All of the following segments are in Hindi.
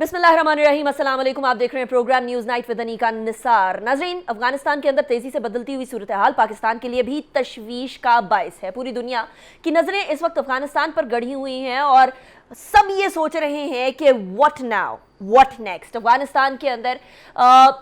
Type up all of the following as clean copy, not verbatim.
बिस्मिल्लाहिर्रहमानिर्रहीम, अस्सलाम वालेकुम। आप देख रहे हैं programme News Night with Anika Nisar. नाज़रीन, अफगानिस्तान के अंदर तेज़ी से बदलती हुई सूरत हाल पाकिस्तान के लिए भी तशवीश का बायस है। पूरी दुनिया की नज़रें इस वक्त अफगानिस्तान पर गड़ी हुई हैं और सब ये सोच रहे हैं कि what now, what next. Afghanistan के अंदर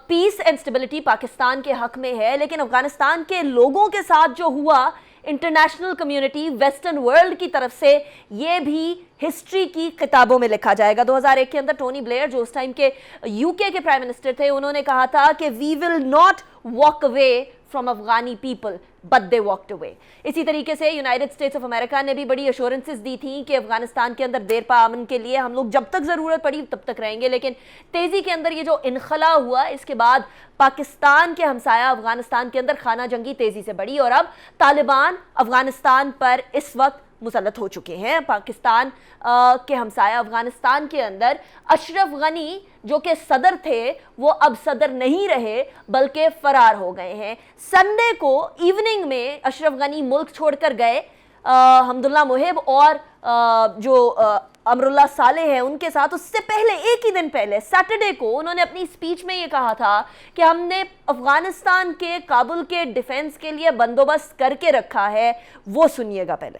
पीस एंड स्टेबिलिटी पाकिस्तान के हक में है, लेकिन अफगानिस्तान के लोगों के साथ जो हुआ, इंटरनेशनल कम्युनिटी, वेस्टर्न वर्ल्ड की तरफ से ये भी हिस्ट्री की किताबों में लिखा जाएगा। 2001 के अंदर टोनी ब्लेयर, जो उस टाइम के यूके के प्राइम मिनिस्टर थे, उन्होंने कहा था कि we will not walk away from Afghani people but they walked away. इसी तरीके से यूनाइटेड स्टेट्स ऑफ अमेरिका ने भी बड़ी अश्योरेंसेस दी थी कि अफगानिस्तान के अंदर देर पा अमन के लिए हम लोग जब तक ज़रूरत पड़ी तब तक रहेंगे। लेकिन तेज़ी के अंदर ये जो इनखला हुआ, इसके बाद पाकिस्तान के हमसाया अफगानिस्तान के अंदर खाना जंगी तेज़ी से बढ़ी और अब तालिबान अफगानिस्तान पर इस वक्त मुसल्लत हो चुके हैं। पाकिस्तान के हमसाया अफगानिस्तान के अंदर अशरफ गनी, जो कि सदर थे, वो अब सदर नहीं रहे बल्कि फरार हो गए हैं। संडे को इवनिंग में अशरफ गनी मुल्क छोड़कर गए। हमदुल्ला मोहिब और जो अमरुल्लाह सालेह हैं उनके साथ। उससे पहले, एक ही दिन पहले, सैटरडे को, उन्होंने अपनी स्पीच में ये कहा था कि हमने अफगानिस्तान के काबुल के डिफेंस के लिए बंदोबस्त करके रखा है। वो सुनिएगा पहले।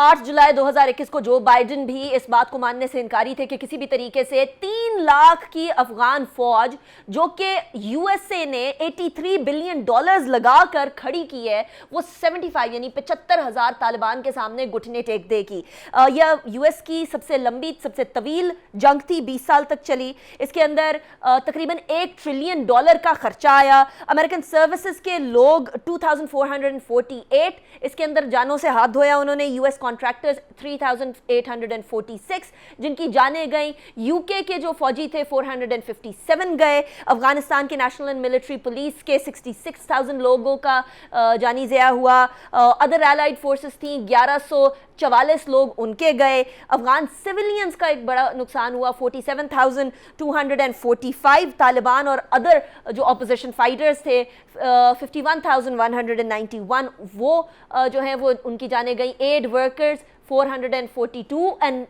8 जुलाई 2021 को जो बाइडेन भी इस बात को मानने से इनकारी थे कि किसी भी तरीके से 3 लाख की अफगान फौज, जो कि यूएसए ने $83 बिलियन लगाकर खड़ी की है, वो 75 यानी 75,000 तालिबान के सामने घुटने टेक देगी। यह यूएस की सबसे लंबी, सबसे तवील जंग थी, 20 साल तक चली। इसके अंदर तकरीबन $1 ट्रिलियन का खर्चा आया। अमेरिकन सर्विसेज के लोग 2448, इसके अंदर जानों से हाथ धोया उन्होंने। यूएस कॉन्ट्रैक्टर्स 3846, जिनकी जाने गई। यूके के जो फौजी थे 457 गए। अफगानिस्तान के नेशनल एंड मिलिट्री पुलिस के 66,000 लोगों का जानी ज़िया हुआ। अदर एलाइड फोर्सेस थी, 1144 लोग उनके गए। अफगान सिविलियंस का एक बड़ा नुकसान हुआ, 47,245। तालिबान और अदर जो अपोजिशन फाइटर्स थे 51,191, वो जो हैं वो उनकी जाने गई। एड वर्कर्स 442 एंड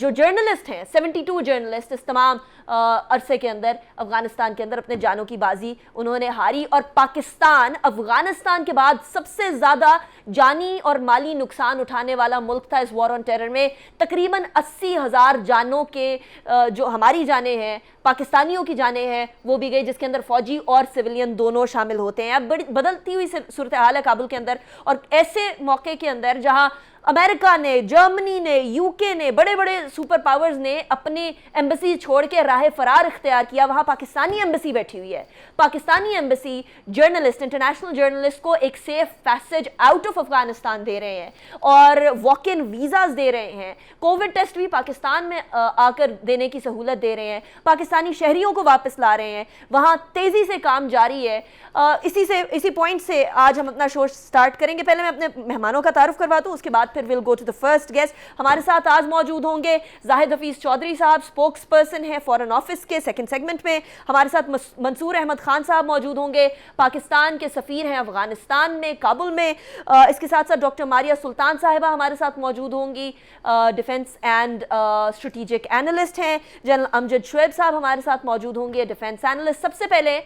जो जर्नलिस्ट हैं 72 जर्नलिस्ट इस तमाम अरसे के अंदर अफगानिस्तान के अंदर अपने जानों की बाजी उन्होंने हारी। और पाकिस्तान अफगानिस्तान के बाद सबसे ज़्यादा जानी और माली नुकसान उठाने वाला मुल्क था इस वॉर ऑन टेरर में। तकरीबन 80,000 जानों के जो हमारी जानें हैं, पाकिस्तानियों की जानें हैं, वो भी गई, जिसके अंदर फौजी और सिविलियन दोनों शामिल होते हैं। अब बड़ी बदलती हुई सूरत हाल है काबुल के अंदर, और ऐसे मौके के अंदर जहां अमेरिका ने, जर्मनी ने, यूके ने, बड़े बड़े सुपर पावर्स ने अपने एम्बेसी छोड़ के राह फरार इख्तियार किया, वहां पाकिस्तानी एम्बेसी बैठी हुई है। Pakistani embassy journalist, international journalist को एक safe passage out of Afghanistan दे रहे हैं और वॉक इन वीज़ाज दे रहे हैं। कोविड टेस्ट भी पाकिस्तान में आकर देने की सहूलत दे रहे हैं। पाकिस्तानी शहरियों को वापस ला रहे हैं। वहाँ तेज़ी से काम जारी है। इसी पॉइंट से आज हम अपना शो स्टार्ट करेंगे। पहले मैं अपने मेहमानों का तारुफ करवा दूँ, उसके बाद फिर will go to the first guest. हमारे साथ आज मौजूद होंगे जाहिद हफीज चौधरी साहब, स्पोक्स पर्सन है फॉरेन ऑफिस के सेकंड सेगमेंट में। हमारे साथ मंसूर अहमद खान साहब मौजूद होंगे, पाकिस्तान के सफ़ीर हैं अफगानिस्तान में, काबुल में। इसके साथ साथ डॉक्टर मारिया सुल्तान साहिबा हमारे साथ मौजूद होंगी, डिफेंस एंड स्ट्रेटेजिक एनालिस्ट हैं। जनरल अमजद शुएब साहब हमारे साथ मौजूद होंगे, डिफेंस एनालिस्ट। सबसे पहले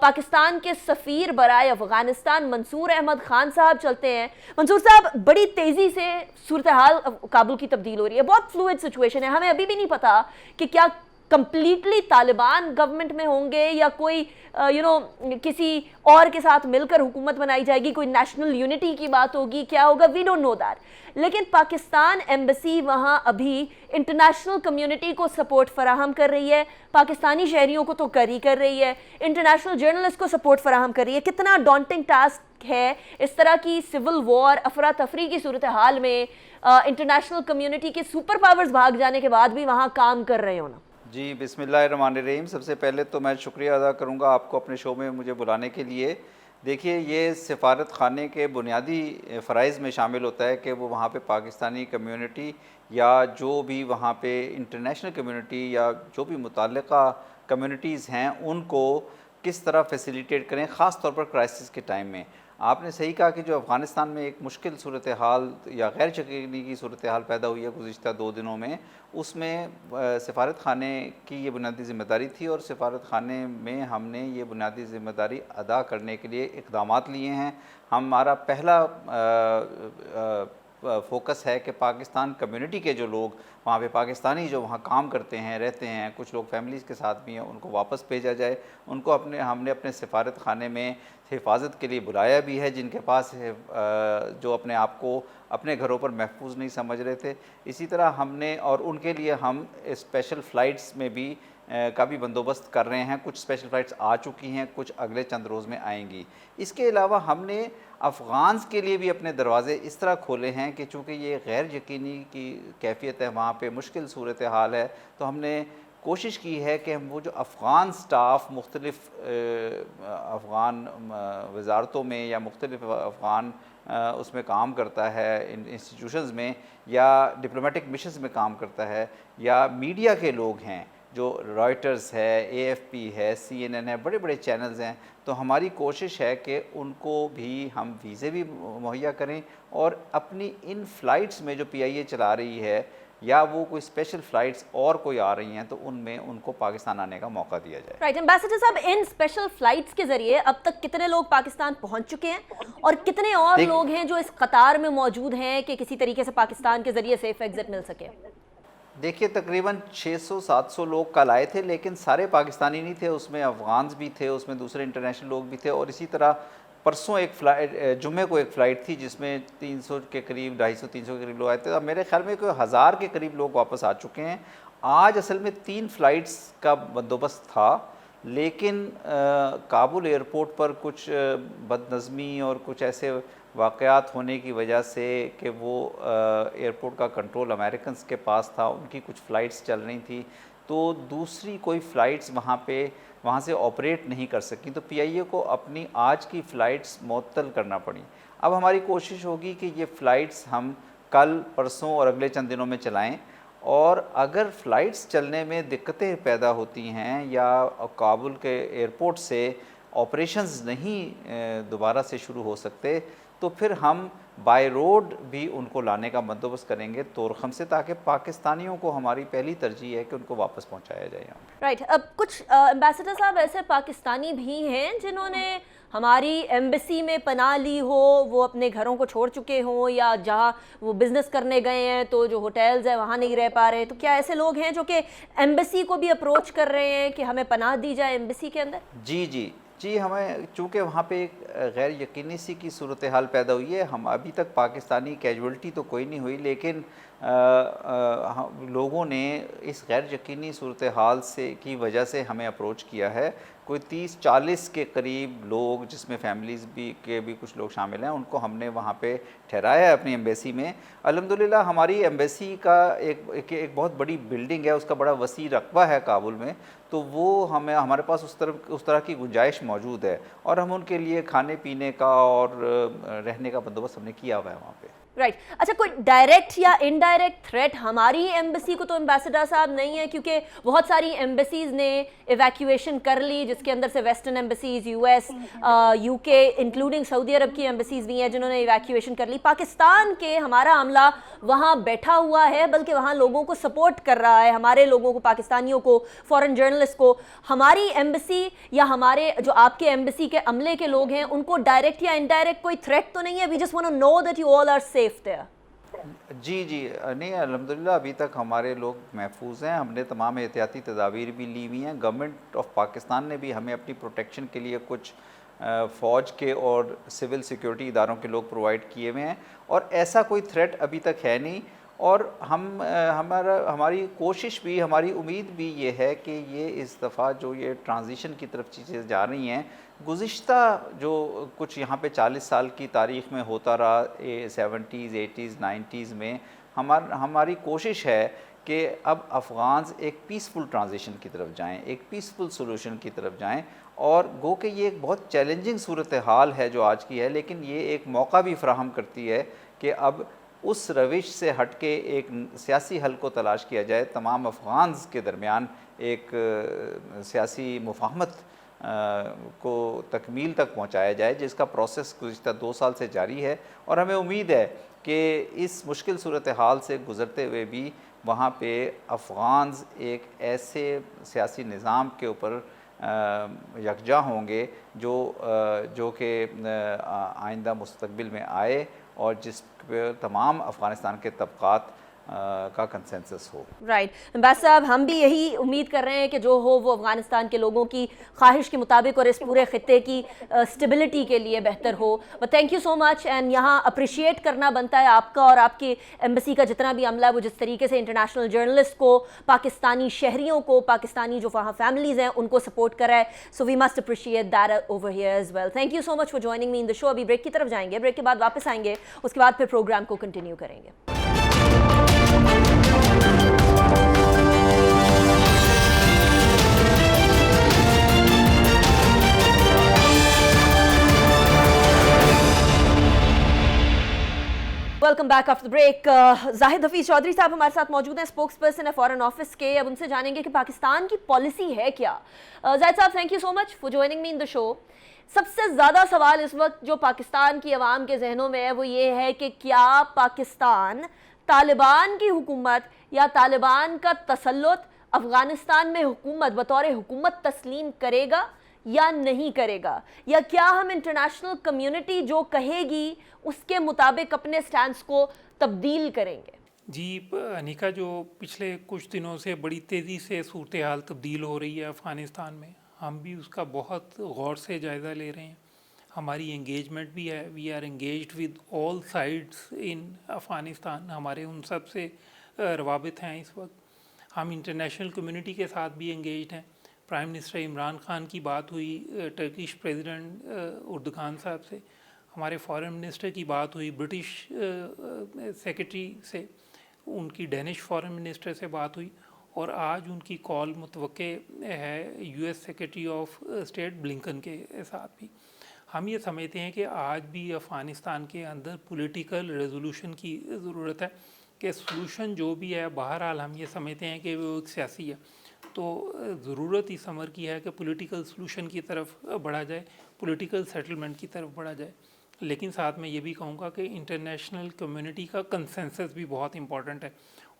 पाकिस्तान के सफ़ीर बराए अफगानिस्तान मंसूर अहमद खान साहब चलते हैं। मंसूर साहब, बड़ी तेज़ी से सूरत हाल काबुल की तब्दील हो रही है, बहुत फ्लूइड सिचुएशन है। हमें अभी भी नहीं पता कि क्या कंप्लीटली तालिबान गवर्नमेंट में होंगे या कोई किसी और के साथ मिलकर हुकूमत बनाई जाएगी, कोई नेशनल यूनिटी की बात होगी, क्या होगा, वी डोंट नो दैट। लेकिन पाकिस्तान एम्बेसी वहाँ अभी इंटरनेशनल कम्युनिटी को सपोर्ट फराहम कर रही है, पाकिस्तानी शहरियों को तो कर रही है, इंटरनेशनल जर्नलिस्ट को सपोर्ट फराहम कर रही है। कितना डॉन्टिंग टास्क है इस तरह की सिविल वॉर, अफरा तफरी की सूरत हाल में इंटरनेशनल कम्युनिटी के सुपर पावर्स भाग जाने के बाद भी वहाँ काम कर रहे हो ना। जी, बिस्मिल्लाहिर्रहमानिर्रहीम। सबसे पहले तो मैं शुक्रिया अदा करूंगा आपको अपने शो में मुझे बुलाने के लिए। देखिए, ये सिफारत खाने के बुनियादी फ़राइज़ में शामिल होता है कि वो वहाँ पे पाकिस्तानी कम्युनिटी या जो भी वहाँ पे इंटरनेशनल कम्युनिटी या जो भी मुतल्लिक़ा कम्युनिटीज़ हैं, उनको किस तरह फैसिलिटेट करें, ख़ास तौर पर क्राइसिस के टाइम में। आपने सही कहा कि जो अफ़गानिस्तान में एक मुश्किल सूरत हाल या गैर यकीनी की सूरत हाल पैदा हुई है गुज़िश्ता 2 दिनों में, उसमें सफारत खाने की ये बुनियादी ज़िम्मेदारी थी और सफारत खाने में हमने ये बुनियादी ज़िम्मेदारी अदा करने के लिए इक़दामात लिए हैं। हमारा पहला फ़ोकस है कि पाकिस्तान कम्युनिटी के जो लोग वहाँ पे पाकिस्तानी जो वहाँ काम करते हैं, रहते हैं, कुछ लोग फैमिलीज़ के साथ भी हैं, उनको वापस भेजा जाए। उनको हमने अपने सफारत खाने में हिफाजत के लिए बुलाया भी है, जिनके पास जो अपने आप को अपने घरों पर महफूज नहीं समझ रहे थे। इसी तरह हमने और उनके लिए हम स्पेशल फ़्लाइट्स में भी का भी बंदोबस्त कर रहे हैं। कुछ स्पेशल फ़्लाइट्स आ चुकी हैं, कुछ अगले चंद रोज़ में आएंगी। इसके अलावा हमने अफ़गान्स के लिए भी अपने दरवाज़े इस तरह खोले हैं कि चूँकि ये गैर यकीनी की कैफ़ियत है, वहाँ पे मुश्किल सूरत हाल है, तो हमने कोशिश की है कि हम वो जो अफ़गान स्टाफ मुख्तलिफ़ अफ़गान वज़ारतों में या मुख्तलिफ़ अफ़गान उसमें काम करता है, इन इंस्टीट्यूशंस में या डिप्लोमेटिक मिशंस में काम करता है, या मीडिया के लोग हैं जो रॉयटर्स है, AFP है, CNN है, बड़े बड़े चैनल्स हैं, तो हमारी कोशिश है कि उनको भी हम वीज़े भी मुहैया करें और अपनी इन फ़्लाइट्स में जो PIA चला रही है या वो कोई स्पेशल फ़्लाइट्स और कोई आ रही हैं, तो उनमें उनको पाकिस्तान आने का मौका दिया जाए। राइट, एम्बेसडर साहब, इन स्पेशल फ्लाइट्स के जरिए अब तक कितने लोग पाकिस्तान पहुंच चुके हैं और कितने और लोग हैं जो इस कतार में मौजूद हैं कि किसी तरीके से पाकिस्तान के जरिए सेफ एग्जिट मिल सके? देखिए, तकरीबन 600-700 लोग कल आए थे, लेकिन सारे पाकिस्तानी नहीं थे, उसमें अफ़गान्स भी थे, उसमें दूसरे इंटरनेशनल लोग भी थे। और इसी तरह परसों एक फ़्लाइट, जुम्मे को एक फ़्लाइट थी जिसमें 300 के करीब, 250-300 के करीब लोग आए थे। अब मेरे ख्याल में कोई 1000 के करीब लोग वापस आ चुके हैं। आज असल में 3 फ़्लाइट्स का बंदोबस्त था, लेकिन काबुल एयरपोर्ट पर कुछ बदनज़मी और कुछ ऐसे वाक़यात होने की वजह से कि वो एयरपोर्ट का कंट्रोल अमेरिकन्स के पास था, उनकी कुछ फ़्लाइट्स चल रही थी, तो दूसरी कोई फ़्लाइट्स वहाँ से ऑपरेट नहीं कर सकी, तो PIA को अपनी आज की फ़्लाइट्स मुअत्तल करना पड़ी। अब हमारी कोशिश होगी कि ये फ़्लाइट्स हम कल, परसों और अगले चंद दिनों में चलाएँ, और अगर फ़्लाइट्स चलने में दिक्कतें पैदा होती हैं या काबुल के एयरपोर्ट से ऑपरेशंस नहीं दोबारा से शुरू हो सकते, तो फिर हम बाय रोड भी उनको लाने का बंदोबस्त करेंगे तोरखम से, ताकि पाकिस्तानियों को, हमारी पहली तरजीह है कि उनको वापस पहुंचाया जाए यहाँ पे। राइट, अब कुछ एम्बेसडर साहब ऐसे पाकिस्तानी भी हैं जिन्होंने हमारी एम्बेसी में पनाह ली हो, वो अपने घरों को छोड़ चुके हों या जहाँ वो बिज़नेस करने गए हैं तो जो होटल्स हैं वहाँ नहीं रह पा रहे, तो क्या ऐसे लोग हैं जो कि एम्बेसी को भी अप्रोच कर रहे हैं कि हमें पनाह दी जाए एम्बेसी के अंदर? जी, हमें चूँकि वहाँ पे एक गैर यकीनी सी की सूरत हाल पैदा हुई है। हम अभी तक पाकिस्तानी कैजुअल्टी तो कोई नहीं हुई, लेकिन लोगों ने इस गैर यकीनी सूरत हाल की वजह से हमें अप्रोच किया है। कोई 30-40 के करीब लोग, जिसमें फैमिलीज़ भी कुछ लोग शामिल हैं, उनको हमने वहाँ पे ठहराया है अपनी एम्बेसी में। अल्हम्दुलिल्लाह हमारी एम्बेसी का एक बहुत बड़ी बिल्डिंग है, उसका बड़ा वसी रकबा है काबुल में, तो वो हमारे पास उस तरह की गुंजाइश मौजूद है, और हम उनके लिए खाने पीने का और रहने का बंदोबस्त हमने किया हुआ है वहाँ पे। राइट, अच्छा, कोई डायरेक्ट या इनडायरेक्ट थ्रेट हमारी एम्बेसी को तो एम्बेसडर साहब नहीं है, क्योंकि बहुत सारी एम्बेसीज ने इवैक्यूएशन कर ली, जिसके अंदर से western embassies, US, UK, including Saudi Arab की एम्बेसीज भी हैं जिन्होंने इवैक्यूएशन कर ली। पाकिस्तान के हमारा अमला वहाँ बैठा हुआ है, बल्कि वहाँ लोगों को सपोर्ट कर रहा है, हमारे लोगों को, पाकिस्तानियों को, फॉरेन जर्नलिस्ट को। हमारी एम्बेसी या हमारे जो आपके एम्बेसी के अमले के लोग हैं, उनको डायरेक्ट या इनडायरेक्ट कोई थ्रेट तो नहीं है? We just want to know that you all are safe there. जी, नहीं, अल्हम्दुलिल्लाह अभी तक हमारे लोग महफूज हैं। हमने तमाम एहतियाती तदाबीर भी ली हुई हैं। गवर्नमेंट ऑफ पाकिस्तान ने भी हमें अपनी प्रोटेक्शन के लिए कुछ फ़ौज के और सिविल सिक्योरिटी इदारों के लोग प्रोवाइड किए हुए हैं, और ऐसा कोई थ्रेट अभी तक है नहीं। और हमारी कोशिश भी, हमारी उम्मीद भी ये है कि ये इस दफ़ा जो ये ट्रांजिशन की तरफ चीज़ें जा रही हैं, गुज़िश्ता जो कुछ यहाँ पे 40 साल की तारीख़ में होता रहा, 70s, 80s, 90s में, हमारी कोशिश है कि अब अफ़गान्स एक पीसफुल ट्रांजिशन की तरफ जाएं, एक पीसफुल सोल्यूशन की तरफ जाएं, और गो कि ये एक बहुत चैलेंजिंग सूरत हाल है जो आज की है, लेकिन ये एक मौका भी फ़राहम करती है कि अब उस रविश से हट के एक सियासी हल को तलाश किया जाए, तमाम अफ़गान्स के दरमियान एक सियासी मुफाहमत को तकमील तक पहुँचाया जाए, जिसका प्रोसेस गुज़िश्ता 2 साल से जारी है। और हमें उम्मीद है कि इस मुश्किल सूरत हाल से गुज़रते हुए भी वहाँ पे अफ़गान्स एक ऐसे सियासी निज़ाम के ऊपर यकजा होंगे जो कि आइंदा मुस्तक़बिल में आए और जिस पे तमाम अफ़गानिस्तान के तबक़ात का कंसेंसस हो। राइट अब्बास साहब, हम भी यही उम्मीद कर रहे हैं कि जो हो वो अफ़गानिस्तान के लोगों की ख्वाहिश के मुताबिक और इस पूरे ख़ित्ते की स्टेबिलिटी के लिए बेहतर हो। But thank you so much. And यहाँ अप्रिशिएट करना बनता है आपका और आपकी एम्बेसी का जितना भी अमला है, वो जिस तरीके से इंटरनेशनल जर्नलिस्ट को, पाकिस्तानी शहरियों को, पाकिस्तानी जो वहाँ फैमिलीज़ हैं उनको सपोर्ट करा है। So we must appreciate that over here as well. Thank you so much for joining me in the show. अभी ब्रेक की तरफ जाएंगे, ब्रेक के बाद वापस आएंगे, उसके बाद फिर प्रोग्राम को कंटिन्यू करेंगे। Welcome back after break. Zahid Hafeez Chaudhry साहब हमारे साथ मौजूद हैं, स्पोक्स पर्सन है फॉरेन ऑफिस के। अब उनसे जानेंगे कि पाकिस्तान की पॉलिसी है क्या। जाहिद साहब, thank you so much for joining me in the show. सबसे ज़्यादा सवाल इस वक्त जो पाकिस्तान की आवाम के जहनों में है वो ये है कि क्या पाकिस्तान तालिबान की हुकूमत या तालिबान का तसल्लुत अफ़गानिस्तान में हुकूमत बतौर हुकूमत तस्लीम करेगा या नहीं करेगा, या क्या हम इंटरनेशनल कम्युनिटी जो कहेगी उसके मुताबिक अपने स्टैंड को तब्दील करेंगे। जी अनिका, जो पिछले कुछ दिनों से बड़ी तेज़ी से सूरत हाल तब्दील हो रही है अफ़गानिस्तान में, हम भी उसका बहुत गौर से जायज़ा ले रहे हैं। हमारी एंगेजमेंट भी है, we are engaged with all sides in Afghanistan. हमारे उन सब से रवाबित हैं इस वक्त। हम इंटरनेशनल कम्युनिटी के साथ भी एंगेज्ड हैं। प्राइम मिनिस्टर इमरान खान की बात हुई टर्किश प्रेसिडेंट उर्दुगान साहब से, हमारे फॉरेन मिनिस्टर की बात हुई ब्रिटिश सेक्रेटरी से, उनकी डेनिश फॉरेन मिनिस्टर से बात हुई, और आज उनकी कॉल मुतवक्के है US secretary of state Blinken के साथ भी। हम ये समझते हैं कि आज भी अफ़गानिस्तान के अंदर पॉलिटिकल रेजोल्यूशन की ज़रूरत है, कि सॉल्यूशन जो भी है बहरहाल हम ये समझते हैं कि वो एक सियासी है। तो ज़रूरत इस अमर की है कि पॉलिटिकल सॉल्यूशन की तरफ बढ़ा जाए, पॉलिटिकल सेटलमेंट की तरफ बढ़ा जाए। लेकिन साथ में ये भी कहूँगा कि इंटरनेशनल कम्युनिटी का कंसेंसस भी बहुत इंपॉर्टेंट है।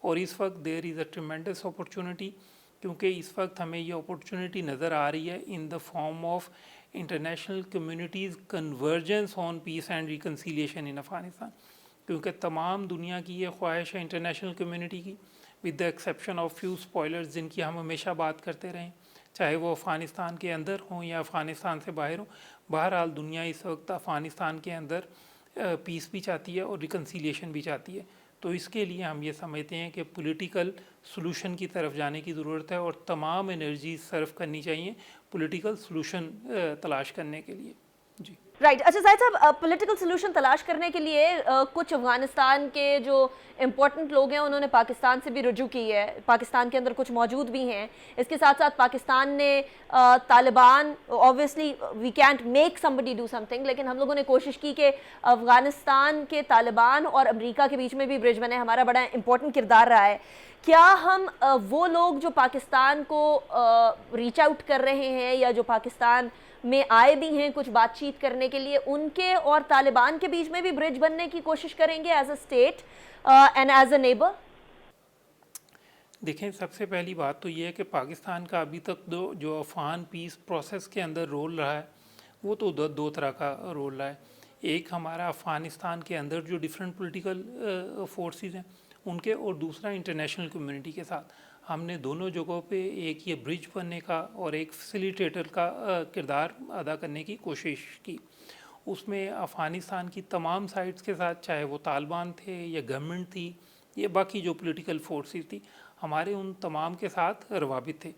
और इस वक्त there is a tremendous opportunity, क्योंकि इस वक्त हमें ये अपॉर्चुनिटी नज़र आ रही है in the form of international communities convergence on peace and reconciliation in Afghanistan. क्योंकि तमाम दुनिया की ये ख्वाहिश है इंटरनेशनल कम्युनिटी की, with the exception of few spoilers जिनकी हम हमेशा बात करते रहें, चाहे वो अफ़गानिस्तान के अंदर हों या अफ़गानिस्तान से बाहर हों। बहरहाल दुनिया इस वक्त अफ़गानिस्तान के अंदर पीस भी चाहती है और रिकन्सिलिएशन भी चाहती है। तो इसके लिए हम ये समझते हैं कि पॉलिटिकल सॉल्यूशन की तरफ जाने की ज़रूरत है और तमाम एनर्जी सर्व करनी चाहिए पॉलिटिकल सॉल्यूशन तलाश करने के लिए। जी राइट अच्छा जाहिद साहब, पॉलिटिकल सोल्यूशन तलाश करने के लिए कुछ अफगानिस्तान के जो इम्पोर्टेंट लोग हैं उन्होंने पाकिस्तान से भी रुजू की है, पाकिस्तान के अंदर कुछ मौजूद भी हैं। इसके साथ साथ पाकिस्तान ने Taliban, obviously we can't make somebody do something, लेकिन हम लोगों ने कोशिश की कि अफगानिस्तान के तालिबान और अमेरिका के बीच में भी ब्रिज बने, हमारा बड़ा इंपॉर्टेंट किरदार रहा है। क्या हम वो लोग जो पाकिस्तान को रीच आउट कर रहे हैं या जो पाकिस्तान में आए भी हैं कुछ बातचीत करने के लिए, उनके और तालिबान के बीच में भी ब्रिज बनने की कोशिश करेंगे as a state and as a neighbour? देखें, सबसे पहली बात तो ये है कि पाकिस्तान का अभी तक जो अफ़गान पीस प्रोसेस के अंदर रोल रहा है वो तो दो तरह का रोल रहा है। एक हमारा अफ़गानिस्तान के अंदर जो डिफरेंट पॉलिटिकल फोर्सेस हैं उनके, और दूसरा इंटरनेशनल कम्युनिटी के साथ। हमने दोनों जगहों पे एक ये ब्रिज बनने का और एक फैसिलिटेटर का किरदार अदा करने की कोशिश की। उसमें अफ़गानिस्तान की तमाम साइड्स के साथ, चाहे वो तालिबान थे या गवर्नमेंट थी या बाकी जो पॉलिटिकल फोर्सेस थी, हमारे उन तमाम के साथ रवाबित थे।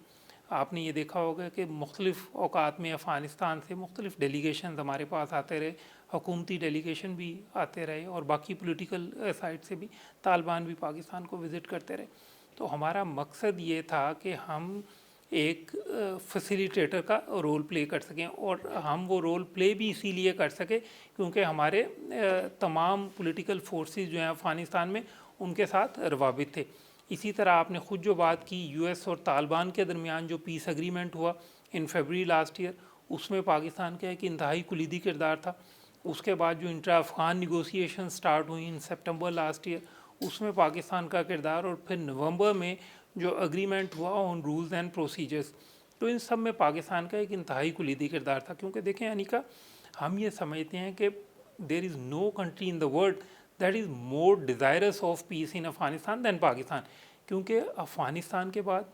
आपने ये देखा होगा कि मुख्तलिफ़ औकात में अफ़गानिस्तान से मुख्तलिफ़ डेलीगेशन हमारे पास आते रहे, हुकूमती डेलीगेशन भी आते रहे और बाकी पॉलिटिकल साइड से भी तालिबान भी पाकिस्तान को विज़िट करते रहे। तो हमारा मकसद ये था कि हम एक फैसिलिटेटर का रोल प्ले कर सकें, और हम वो रोल प्ले भी इसीलिए कर सके क्योंकि हमारे तमाम पॉलिटिकल फोर्सेस जो हैं अफ़गानिस्तान में उनके साथ रवाबित थे। इसी तरह आपने ख़ुद जो बात की यूएस और तालिबान के दरमियान जो पीस एग्रीमेंट हुआ इन फरवरी लास्ट ईयर, उसमें पाकिस्तान का एक इंतहाई कुलीदी किरदार था। उसके बाद जो इंट्रा अफ़गान निगोसिएशन स्टार्ट हुई इन सितंबर लास्ट ईयर, उसमें पाकिस्तान का किरदार, और फिर नवंबर में जो एग्रीमेंट हुआ ऑन रूल्स एंड प्रोसीजर्स, तो इन सब में पाकिस्तान का एक इंतहाई कुलीदी किरदार था। क्योंकि देखें अनिका, हम ये समझते हैं कि there is no country in the world that is more desirous of peace in Afghanistan than Pakistan. क्योंकि अफ़गानिस्तान के बाद,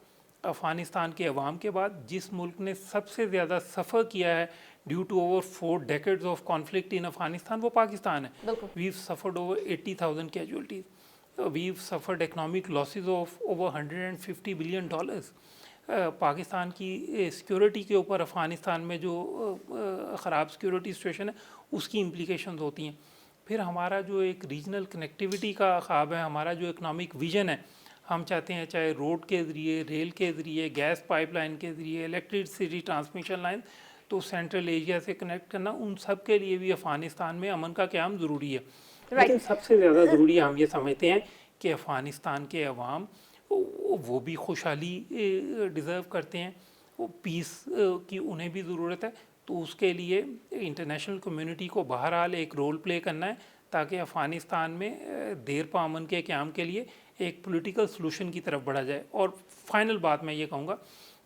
अफ़गानिस्तान के अवाम के बाद जिस मुल्क ने सबसे ज़्यादा सफ़र किया है due to over 4 decades of conflict in Afghanistan, वो पाकिस्तान है। We suffered over 80,000 casualties, we've suffered economic losses of over $150 billion। Pakistan की सिक्योरिटी के ऊपर अफ़गानिस्तान में जो ख़राब सिक्योरिटी सिचुएशन है उसकी इम्प्लीकेशंस होती हैं। फिर हमारा जो एक रीजनल कनेक्टिविटी का ख्वाब है, हमारा जो इकनॉमिक विज़न है, हम चाहते हैं चाहे रोड के ज़रिए, रेल के ज़रिए, गैस पाइपलाइन के ज़रिए, इलेक्ट्रिसिटी ट्रांसमिशन लाइन, तो सेंट्रल एशिया से कनेक्ट करना, उन सब के लिए भी अफ़गानिस्तान में अमन का क़याम ज़रूरी है। लेकिन सबसे ज़्यादा ज़रूरी हम ये समझते हैं कि अफ़गानिस्तान के अवाम वो भी खुशहाली डिज़र्व करते हैं, वो पीस की उन्हें भी ज़रूरत है। तो उसके लिए इंटरनेशनल कम्युनिटी को बहरहाल एक रोल प्ले करना है ताकि अफ़गानिस्तान में देर पा अमन के क़याम के लिए एक पॉलिटिकल सलूशन की तरफ बढ़ा जाए। और फाइनल बात मैं ये कहूँगा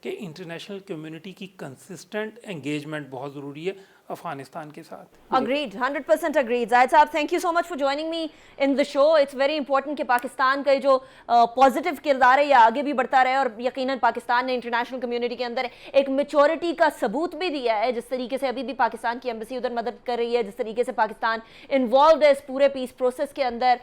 कि इंटरनेशनल कम्युनिटी की कंसिस्टेंट एंगेजमेंट बहुत ज़रूरी है अफगानिस्तान के साथ। Agreed, 100% agreed. Zahid साहब, thank you so much for joining me in the show. It's very important कि पाकिस्तान का जो पॉजिटिव किरदार है ये आगे भी बढ़ता रहे, और यकीनन पाकिस्तान ने इंटरनेशनल कम्युनिटी के अंदर एक मेच्योरिटी का सबूत भी दिया है। जिस तरीके से अभी भी पाकिस्तान की एम्बेसी उधर मदद कर रही है, जिस तरीके से पाकिस्तान इन्वॉल्व है इस पूरे पीस प्रोसेस के अंदर,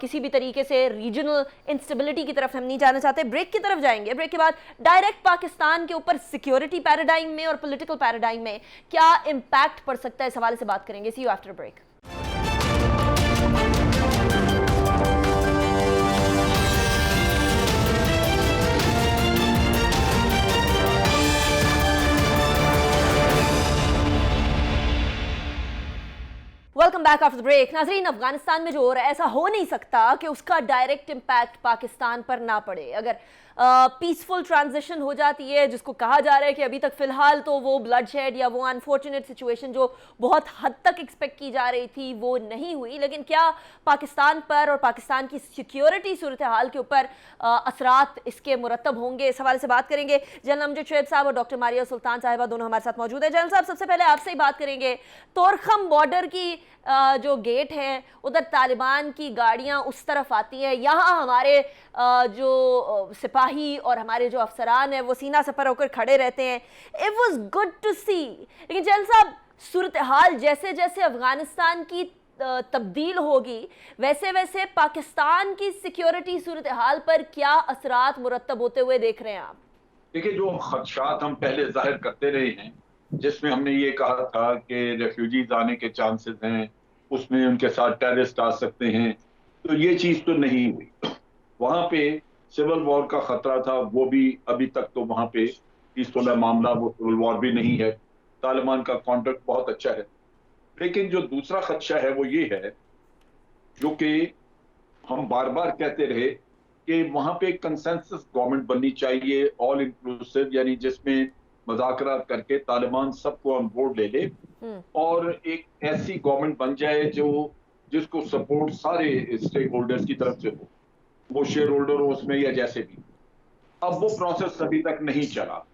किसी भी तरीके से रीजनल इंस्टेबिलिटी की तरफ हम नहीं जाना चाहते। ब्रेक की तरफ जाएंगे, ब्रेक के बाद डायरेक्ट पाकिस्तान के ऊपर सिक्योरिटी पैराडाइम में और पॉलिटिकल पैराडाइम में क्या इंपैक्ट पड़ सकता है, इस हवाले से बात करेंगे। See you after break. Welcome back after break. नाजरीन, अफगानिस्तान में जो हो रहा है ऐसा हो नहीं सकता कि उसका डायरेक्ट इंपैक्ट पाकिस्तान पर ना पड़े। अगर पीसफुल ट्रांजिशन हो जाती है, जिसको कहा जा रहा है कि अभी तक फिलहाल तो वो ब्लडशेड या वो अनफॉर्चुनेट सिचुएशन जो बहुत हद तक एक्सपेक्ट की जा रही थी वो नहीं हुई, लेकिन क्या पाकिस्तान पर और पाकिस्तान की सिक्योरिटी सूरत हाल के ऊपर असरात इसके मुरतब होंगे, इस हवाले से बात करेंगे। जनरल अमजद शुएब साहब और डॉक्टर मारिया सुल्तान साहिबा दोनों हमारे साथ मौजूद है। जनरल साहब, सबसे पहले आपसे ही बात करेंगे। तोरखम बॉर्डर की जो गेट है उधर तालिबान की गाड़ियां उस तरफ आती हैं, यहाँ हमारे जो सिपाही और हमारे जो अफसरान हैं वो सीना सफर होकर खड़े रहते हैं। इट वाज गुड टू सी। लेकिन जनरल साहब, सूरत हाल जैसे जैसे अफगानिस्तान की तब्दील होगी वैसे वैसे पाकिस्तान की सिक्योरिटी सूरत हाल पर क्या असरात मुरतब होते हुए देख रहे हैं आप? देखिए, जो खदशात हम पहले जाहिर करते रहे हैं, जिसमें हमने ये कहा था कि रेफ्यूजीज आने के चांसेस हैं, उसमें उनके साथ टेररिस्ट आ सकते हैं, तो ये चीज़ तो नहीं हुई। वहाँ पे सिविल वॉर का खतरा था, वो भी अभी तक तो वहाँ पे पीसफुल मामला, वो सिविल वॉर भी नहीं है। तालिबान का कॉन्ट्रैक्ट बहुत अच्छा है। लेकिन जो दूसरा खदशा है वो ये है, जो कि हम बार बार कहते रहे कि वहाँ पे कंसेंसस गवर्नमेंट बननी चाहिए, ऑल इंक्लूसिव, यानी जिसमें मुज़ाकरात करके तालिबान सबको ऑन बोर्ड ले ले और एक ऐसी गवर्नमेंट बन जाए जो जिसको सपोर्ट सारे स्टेक होल्डर्स की तरफ से हो, वो शेयर होल्डर हो उसमें या जैसे भी। अब वो प्रोसेस अभी तक नहीं चला।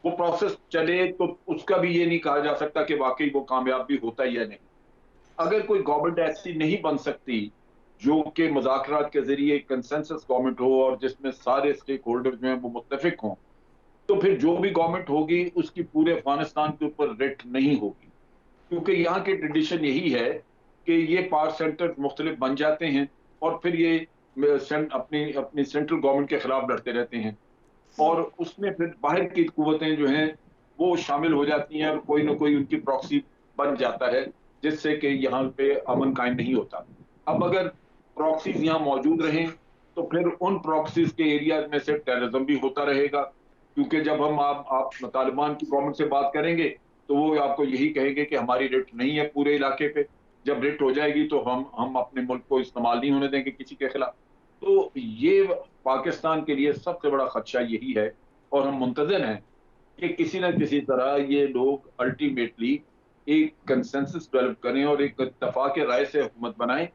वो प्रोसेस चले तो उसका भी ये नहीं कहा जा सकता कि वाकई वो कामयाब भी होता है या नहीं। अगर कोई गवर्नमेंट ऐसी नहीं बन सकती जो कि मुज़ाकरात के जरिए कंसेंसस गवर्नमेंट हो और जिसमें सारे स्टेक होल्डर जो हैं वो मुत्तफिक हों, तो फिर जो भी गवर्नमेंट होगी उसकी पूरे अफगानिस्तान के ऊपर रिट नहीं होगी। क्योंकि यहाँ की ट्रेडिशन यही है कि ये पावर सेंटर मुख्तलिफ बन जाते हैं और फिर ये अपनी अपनी सेंट्रल गवर्नमेंट के खिलाफ लड़ते रहते हैं और उसमें फिर बाहर की कुव्वतें जो हैं वो शामिल हो जाती हैं और कोई ना कोई उनकी प्रॉक्सी बन जाता है, जिससे कि यहाँ पे अमन कायम नहीं होता। अब अगर प्रॉक्सीज यहाँ मौजूद रहें तो फिर उन प्रॉक्सीज के एरिया में से टेररिज्म भी होता रहेगा क्योंकि जब हम आप तालिबान की गवर्नमेंट से बात करेंगे तो वो आपको यही कहेंगे कि हमारी रिट नहीं है पूरे इलाके पे। जब रिट हो जाएगी तो हम अपने मुल्क को इस्तेमाल नहीं होने देंगे किसी के खिलाफ। तो ये पाकिस्तान के लिए सबसे बड़ा खदशा यही है, और हम मुंतज़िर हैं कि किसी न किसी तरह ये लोग अल्टीमेटली एक कंसेंसस डेवलप करें और एक इत्तफाक राय से हुकूमत बनाएं,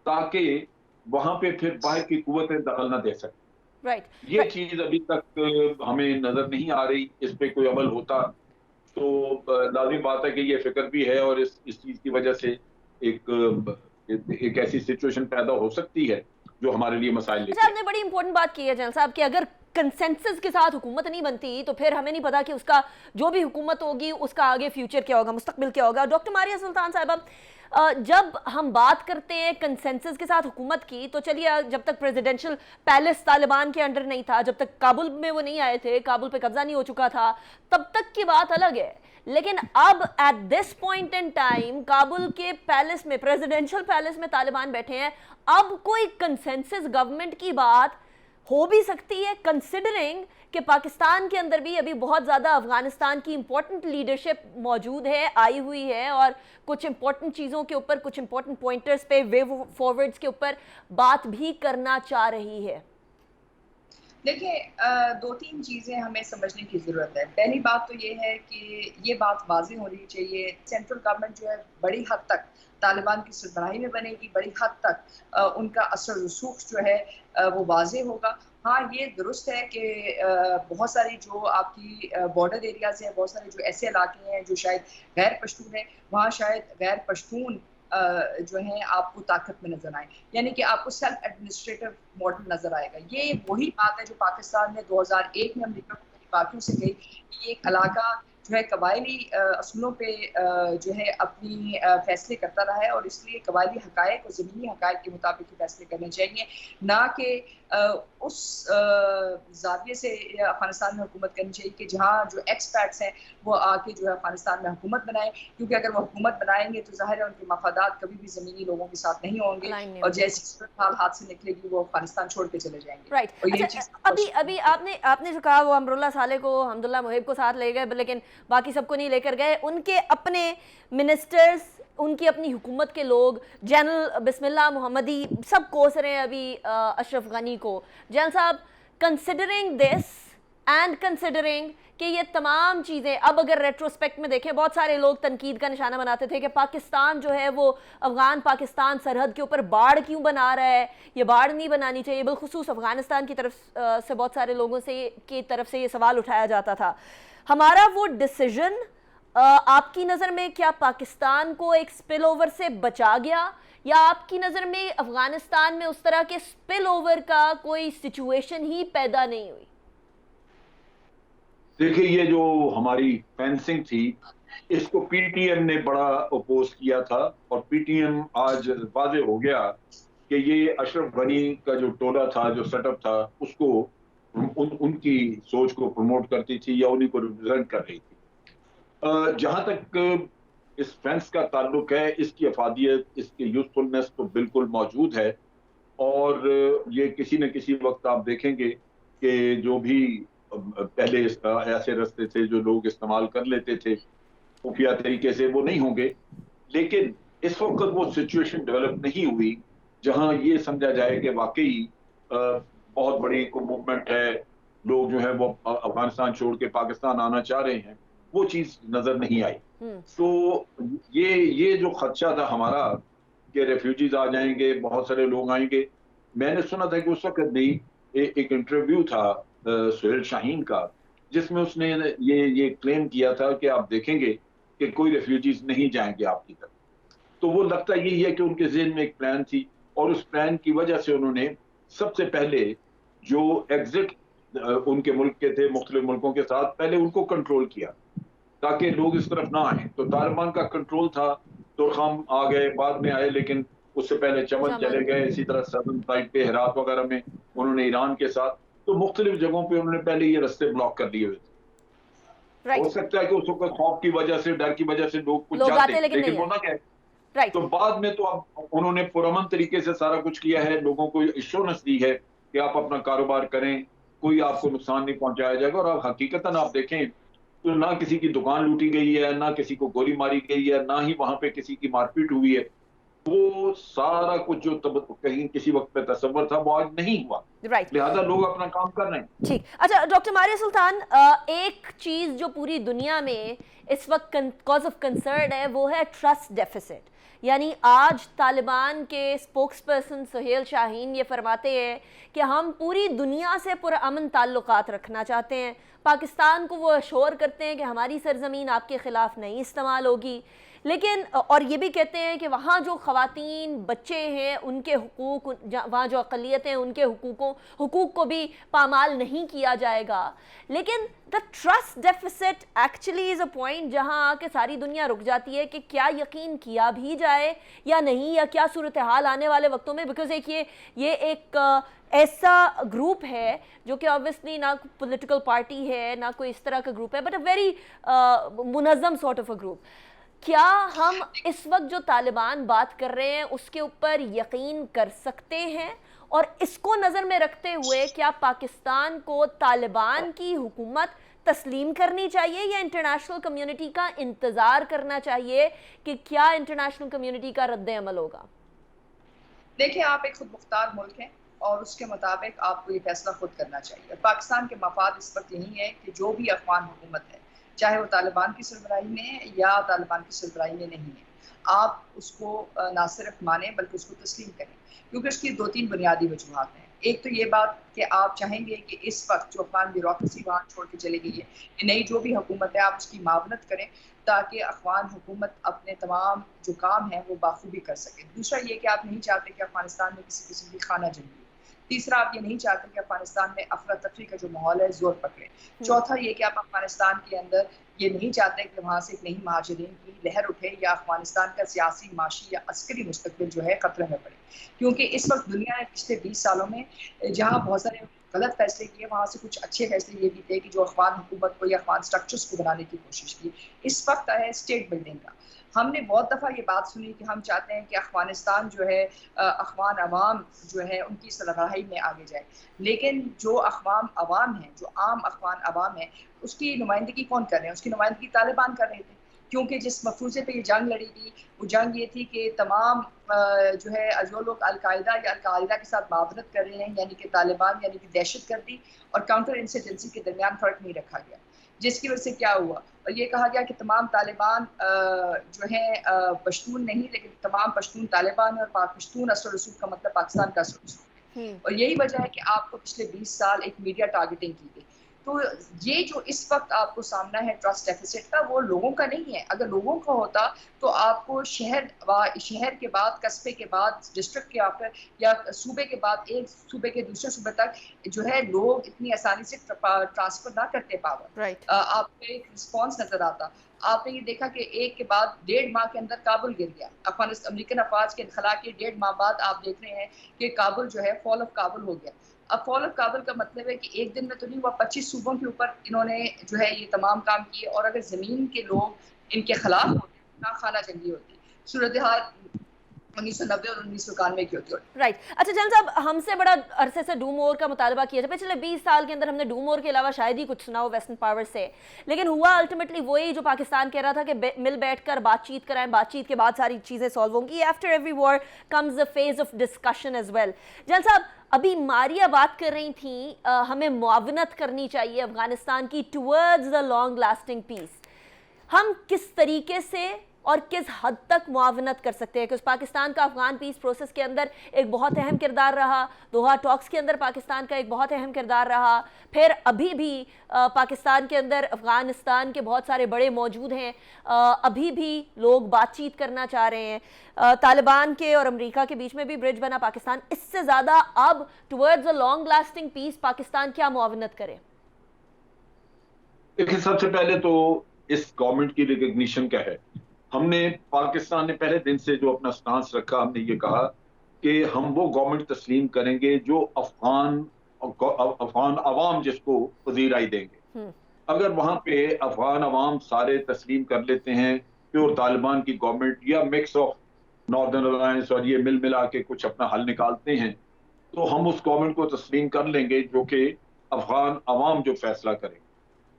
ताकि वहां पे फिर बाहर की कुव्वतें दखल न दे सकें। राइट। ये चीज अभी तक हमें नजर नहीं आ रही। इस पे कोई अमल होता तो लाजिम बात है कि ये फिक्र भी है, और इस चीज की वजह से एक ऐसी सिचुएशन पैदा हो सकती है जो हमारे लिए मसाइल लेके अच्छा, आपने बड़ी इंपॉर्टेंट बात की है जनरल साहब कि अगर कंसेंसस के साथ हुकूमत नहीं बनती तो फिर हमें नहीं पता कि उसका जो भी हुकूमत होगी उसका आगे फ्यूचर क्या होगा, मुस्तकबिल क्या होगा। डॉक्टर मारिया सुल्तान साहिबा, जब हम बात करते हैं कंसेंसस के साथ हुकूमत की, तो चलिए जब तक प्रेसिडेंशियल पैलेस तालिबान के अंडर नहीं था, जब तक काबुल में वो नहीं आए थे, काबुल पे कब्जा नहीं हो चुका था, तब तक की बात अलग है। लेकिन अब at this point in time Kabul के पैलेस में, प्रेसिडेंशियल पैलेस में तालिबान बैठे हैं। अब कोई कंसेंसस गवर्नमेंट की बात हो भी सकती है, कंसिडरिंग कि पाकिस्तान के अंदर भी अभी बहुत ज़्यादा अफगानिस्तान की इंपॉर्टेंट लीडरशिप मौजूद है, आई हुई है, और कुछ इंपॉर्टेंट चीज़ों के ऊपर, कुछ इंपॉर्टेंट पॉइंटर्स पे, वे फॉरवर्ड्स के ऊपर बात भी करना चाह रही है। देखिए, दो तीन चीज़ें हमें समझने की ज़रूरत है। पहली बात तो ये है कि ये बात वाज़ेह होनी चाहिए, सेंट्रल गवर्नमेंट जो है बड़ी हद तक तालिबान की सरबराही में बनेगी, बड़ी हद तक उनका असर रसूख जो है वो वाज़ेह होगा। हाँ, ये दुरुस्त है कि बहुत सारी जो आपकी बॉर्डर एरियाज़ हैं, बहुत सारे जो ऐसे इलाके हैं जो शायद गैर पश्तून हैं, वहाँ शायद गैर पश्तून जो है आपको ताकत में नजर आए, यानी कि आपको सेल्फ एडमिनिस्ट्रेटिव मॉडल नजर आएगा। ये वही बात है जो पाकिस्तान ने 2001 में अमेरिका को कई बातों से कही कि एक इलाका जो है कबायली असूलों पे जो है अपनी फैसले करता रहा है, और इसलिए कबायली हकायक और ज़मीनी हकायक के मुताबिक ही फैसले करने चाहिए, ना कि उस जाविये से अफगानिस्तान में हुकूमत करनी चाहिए कि जहाँ जो एक्सपर्ट्स हैं वो आके जो है अफगानिस्तान में हुकूमत बनाएं, क्योंकि अगर वो हुकूमत बनाएंगे तो जाहिर है उनके मफादात कभी भी ज़मीनी लोगों के साथ नहीं होंगे, और जैसी सूरत हाल हाथ से निकलेगी वो अफगानिस्तान छोड़ के चले जाएंगे। राइट। और ये अच्छा, अभी आपने जो कहा वो अमरुल्लाह साले को, हमदुल्ला मोहिब को साथ ले गए, लेकिन बाकी सबको नहीं लेकर गए। उनके अपने मिनिस्टर्स, उनकी अपनी हुकूमत के लोग, जनरल बिस्मिल्लाह मोहम्मदी, सब कोस रहे हैं अभी अशरफ गनी को। जनरल साहब, कंसिडरिंग दिस एंड कंसिडरिंग कि ये तमाम चीज़ें, अब अगर रेट्रोस्पेक्ट में देखें, बहुत सारे लोग तनकीद का निशाना बनाते थे कि पाकिस्तान जो है वो अफगान पाकिस्तान सरहद के ऊपर बाढ़ क्यों बना रहा है, ये बाढ़ नहीं बनानी चाहिए। बिलखुसूस अफगानिस्तान की तरफ से बहुत सारे लोगों से ये सवाल उठाया जाता था। हमारा वो डिसीजन आपकी नज़र में क्या पाकिस्तान को एक स्पिल ओवर से बचा गया, या आपकी नज़र में अफगानिस्तान में उस तरह के स्पिल ओवर का कोई सिचुएशन ही पैदा नहीं हुई? देखिए, ये जो हमारी फेंसिंग थी इसको पीटीएम ने बड़ा अपोज किया था, और पीटीएम आज वाज़ेह हो गया कि ये अशरफ गनी का जो टोला था, जो सेटअप था, उसको उनकी सोच को प्रमोट करती थी या उन्हीं को रिप्रेजेंट कर रही थी। जहां तक इस फेंस का ताल्लुक है, इसकी अफादियत, इसकी यूजफुलनेस तो बिल्कुल मौजूद है, और ये किसी न किसी वक्त आप देखेंगे कि जो भी पहले ऐसे रास्ते थे जो लोग इस्तेमाल कर लेते थे खुफिया तरीके से, वो नहीं होंगे। लेकिन इस वक्त वो सिचुएशन डेवलप नहीं हुई जहां ये समझा जाए कि वाकई बहुत बड़ी मूवमेंट है, लोग जो है वो अफगानिस्तान छोड़ के पाकिस्तान आना चाह रहे हैं, वो चीज नजर नहीं आई। तो ये जो खदशा था हमारा कि रेफ्यूजीज आ जाएंगे, बहुत सारे लोग आएंगे। मैंने सुना था कि उस वक्त नहीं, एक इंटरव्यू था सुहेल शाहीन का, जिसमें उसने ये क्लेम किया था कि आप देखेंगे कि कोई रेफ्यूजीज नहीं जाएंगे आपकी तरफ। तो वो लगता यही है कि उनके ज़हन में एक प्लान थी, और उस प्लान की वजह से उन्होंने सबसे पहले जो एग्जिट उनके मुल्क के थे मुख्तलिफ मुल्कों के साथ, पहले उनको कंट्रोल किया ताकि लोग इस तरफ ना आए। तो तालिबान का कंट्रोल था, तुर्खाम आ गए, बाद में आए, लेकिन उससे पहले चमन चले गए। इसी तरह सदर्न साइड पे हेरात वगैरह में उन्होंने ईरान के साथ, तो मुख्तलिफ जगहों पे उन्होंने पहले ये रास्ते ब्लॉक कर लिए हुए थे। हो सकता है कि उस वक्त खौफ की वजह से, डर की वजह से लोग कुछ जाते, लेकिन वो ना कहे। तो बाद में तो अब उन्होंने पुरअमन तरीके से सारा कुछ किया है, लोगों को एश्योरेंस दी है कि आप अपना कारोबार करें, कोई आपको नुकसान नहीं पहुंचाया जाएगा। और अब हकीकतन आप देखें तो ना किसी की दुकान लूटी गई है, ना किसी को गोली मारी गई है, ना ही वहां पे किसी की मारपीट हुई है। वो सारा कुछ जो तब कहीं किसी वक्त पे तस्वर था वो आज नहीं हुआ। राइट, लिहाजा लोग अपना काम कर रहे हैं। ठीक। अच्छा डॉक्टर मारिया सुल्तान, एक चीज जो पूरी दुनिया में इस वक्त कॉज ऑफ कंसर्न है वो है ट्रस्ट डेफिसिट। यानी आज तालिबान के स्पोक्स पर्सन सुहेल शाहीन ये फरमाते हैं कि हम पूरी दुनिया से पुरअमन ताल्लुकात रखना चाहते हैं। पाकिस्तान को वो अश्योर करते हैं कि हमारी सरजमीन आपके ख़िलाफ़ नहीं इस्तेमाल होगी, लेकिन और ये भी कहते हैं कि वहाँ जो ख़वातीन बच्चे हैं उनके हुकूक, वहाँ जो अक़लियतें हैं उनके हुकूक को भी पामाल नहीं किया जाएगा। लेकिन the trust deficit actually is a point जहाँ आके सारी दुनिया रुक जाती है कि क्या यकीन किया भी जाए या नहीं, या क्या सूरत हाल आने वाले वक्तों में। बिकॉज एक ये एक ऐसा ग्रुप है जो कि ऑब्वियसली ना पॉलिटिकल पार्टी है ना कोई इस तरह का ग्रुप है, बट अ वेरी मुनज़्ज़म सॉर्ट ऑफ अ ग्रुप। क्या हम इस वक्त जो तालिबान बात कर रहे हैं उसके ऊपर यकीन कर सकते हैं? और इसको नज़र में रखते हुए क्या पाकिस्तान को तालिबान की हुकूमत तस्लीम करनी चाहिए या इंटरनेशनल कम्युनिटी का इंतज़ार करना चाहिए कि क्या इंटरनेशनल कम्युनिटी का रद्द-ए-अमल होगा? देखिए, आप एक खुद मुख्तार मुल्क हैं और उसके मुताबिक आपको ये फैसला खुद करना चाहिए। पाकिस्तान के मफाद इस वक्त यही है कि जो भी अफगान हुकूमत है, चाहे वो तालिबान की सरबराही में है या तालिबान की सरबराही में नहीं है, आप उसको ना सिर्फ माने बल्कि उसको तस्लीम करें, क्योंकि उसकी 2-3 बुनियादी वजूहात हैं। एक तो ये बात कि आप चाहेंगे कि इस वक्त जो अफगान ब्यूरोक्रेसी वहाँ छोड़ के चली गई है, कि नई जो भी हुकूमत है आप उसकी मावनत करें ताकि अफगान हुकूमत अपने तमाम जो काम है वो बाखूबी कर सके। दूसरा ये कि आप नहीं चाहते कि अफगानिस्तान में किसी किस्म की खाना जंगी। तीसरा, आप ये नहीं चाहते कि अफगानिस्तान में अफरा तफरी का जो माहौल है जोर पकड़े। चौथा ये कि आप अफगानिस्तान के अंदर ये नहीं चाहते कि वहाँ से एक नई महाजरीन की लहर उठे या अफगानिस्तान का सियासी, माशी या अस्करी मुस्तकबिल जो है खतरे में पड़े। क्योंकि इस वक्त दुनिया ने पिछले 20 सालों में जहाँ बहुत सारे गलत फैसले किए, वहाँ से कुछ अच्छे फैसले ये भी थे कि जो अफगान हुकूमत को या अफगान स्ट्रक्चर्स को बनाने की कोशिश की। इस वक्त है स्टेट बिल्डिंग का। हमने बहुत दफ़ा ये बात सुनी कि हम चाहते हैं कि अफगानिस्तान जो है अफगान अवाम जो है उनकी सरबराही में आगे जाए, लेकिन जो अफगान अवाम है, जो आम अफगान अवाम है, उसकी नुमाइंदगी कौन कर रहे हैं? उसकी नुमाइंदगी तालिबान कर रहे थे, क्योंकि जिस मफरूज़े पे ये जंग लड़ी थी वो जंग ये थी कि तमाम जो है जो लोग अलकायदा या अलकायदा के साथ मावनत कर रहे हैं, यानी कि तालिबान यानी कि दहशतगर्दी और काउंटर इंसर्जेंसी के दरमियान फ़र्क नहीं रखा गया, जिसकी वजह से क्या हुआ और ये कहा गया कि तमाम तालिबान जो है पश्तून नहीं, लेकिन तमाम पश्तून तालिबान और पश्तून असर रसूख का मतलब पाकिस्तान का असर रसूख है। और यही वजह है कि आपको पिछले 20 साल एक मीडिया टारगेटिंग की गई। तो ये जो इस वक्त आपको सामना है ट्रस्ट डेफिसिट का, वो लोगों का नहीं है। अगर लोगों का होता तो आपको शहर के बाद, कस्बे के बाद, डिस्ट्रिक्ट के आकर या सूबे के बाद एक सूबे के दूसरे सूबे तक जो है लोग इतनी आसानी से ट्रांसफर ना करते पावर। आपको एक रिस्पॉन्स नजर आता। आपने ये देखा कि एक के बाद 1.5 माह के अंदर काबुल गिर गया। अमेरिकन अफवाज के इनखला के 1.5 माह बाद आप देख रहे हैं कि काबुल जो है फॉल ऑफ काबुल हो गया। अब फॉल ऑफ काबुल का मतलब है कि एक दिन में तो नहीं हुआ, 25 सूबों के ऊपर इन्होंने जो है ये तमाम काम किए। और अगर जमीन के लोग इनके खिलाफ होते ना खाना जंगी होती, सूरत हाल 1990 और 1991 की होती। राइट। अच्छा जनरल साहब, हमसे बड़ा अरसे से डूमोर का मुतालबा किया था। पिछले 20 साल के अंदर हमने डूमोर के अलावा शायद ही कुछ सुना हो वेस्टर्न पावर से, लेकिन हुआ अल्टीमेटली वही जो पाकिस्तान कह रहा था कि मिल बैठकर बातचीत कराएं, बातचीत के बाद सारी चीज़ें सॉल्व होंगी। After every war comes a phase of discussion as well. General साहब, अभी मारिया बात कर रही थी हमें मुआवनत करनी चाहिए अफगानिस्तान की towards the long lasting peace. हम किस तरीके से और किस हद तक मुआवनत कर सकते हैं? क्योंकि पाकिस्तान का अफगान पीस प्रोसेस के अंदर एक बहुत अहम किरदार रहा, दोहा टॉक्स के अंदर पाकिस्तान का एक बहुत अहम किरदार रहा, फिर अभी भी पाकिस्तान के अंदर अफगानिस्तान के बहुत सारे बड़े मौजूद हैं, अभी भी लोग बातचीत करना चाह रहे हैं। तालिबान के और अमेरिका के बीच में भी ब्रिज बना पाकिस्तान। इससे ज़्यादा अब towards a long lasting peace Pakistan क्या मुआवनत करे? देखिए, सबसे पहले तो इस गवर्नमेंट की रिकग्निशन क्या है। हमने पाकिस्तान ने पहले दिन से जो अपना स्टांस रखा, हमने ये कहा कि हम वो गवर्नमेंट तस्लीम करेंगे जो अफगान अवाम जिसको वज़ीर-आई देंगे। अगर वहां पे अफगान अवाम सारे तस्लीम कर लेते हैं प्योर तालिबान की गवर्नमेंट या मिक्स ऑफ नॉर्दर्न अलायंस और ये मिला के कुछ अपना हल निकालते हैं, तो हम उस गवर्नमेंट को तस्लीम कर लेंगे जो कि अफगान अवाम जो फैसला करे।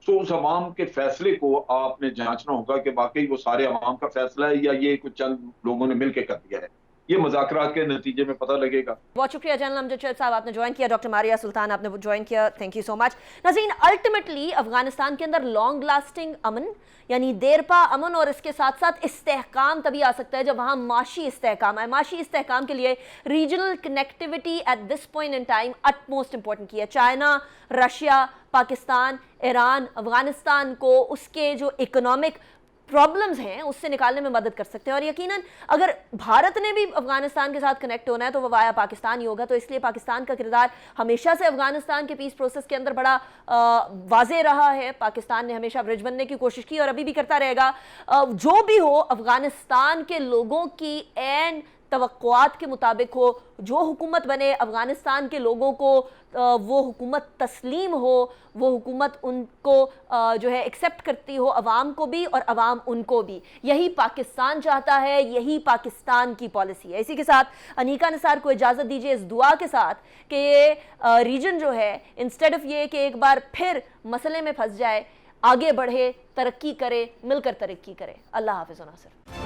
तो उस अवाम के फैसले को आपने जांचना होगा कि वाकई वो सारे अवाम का फैसला है या ये कुछ चंद लोगों ने मिलकर कर दिया है। ये मुज़ाकरात के नतीजे में पता लगेगा। बहुत शुक्रिया जनरल अमजद शरीफ साहब, आपने ज्वाइन किया। डॉक्टर मारिया सुल्तान, आपने ज्वाइन किया, थैंक यू सो मच। नाज़रीन, अल्टीमेटली अफगानिस्तान के अंदर लॉन्ग लास्टिंग अमन यानी देरपा अमन और इसके साथ साथ इस्तेहकाम तभी आ सकता है जब वहाँ माशी इस्तेहकाम आए। माशी इस्तेहकाम के लिए regional connectivity at this point in time utmost important की है। China, Russia, Pakistan, Iran Afghanistan को उसके जो इकोनॉमिक प्रॉब्लम्स हैं उससे निकालने में मदद कर सकते हैं, और यकीनन अगर भारत ने भी अफगानिस्तान के साथ कनेक्ट होना है तो वो वाया पाकिस्तान ही होगा। तो इसलिए पाकिस्तान का किरदार हमेशा से अफगानिस्तान के पीस प्रोसेस के अंदर बड़ा वाज़े रहा है। पाकिस्तान ने हमेशा ब्रिज बनने की कोशिश की और अभी भी करता रहेगा। जो भी हो, अफगानिस्तान के लोगों की एन तवक्कुआत के मुताबिक हो, जो हुकूमत बने अफ़गानिस्तान के लोगों को वो हुकूमत तस्लीम हो, वो हुकूमत उनको जो है एक्सेप्ट करती हो, अवाम को भी और अवाम उनको भी। यही पाकिस्तान चाहता है, यही पाकिस्तान की पॉलिसी है। इसी के साथ अनीका निसार को इजाज़त दीजिए इस दुआ के साथ कि ये रीजन जो है इंस्टेड ऑफ ये कि एक बार फिर मसले में फंस जाए, आगे बढ़े, तरक्की करे, मिलकर तरक्की करे। अल्लाह हाफ़िज़। नासिर।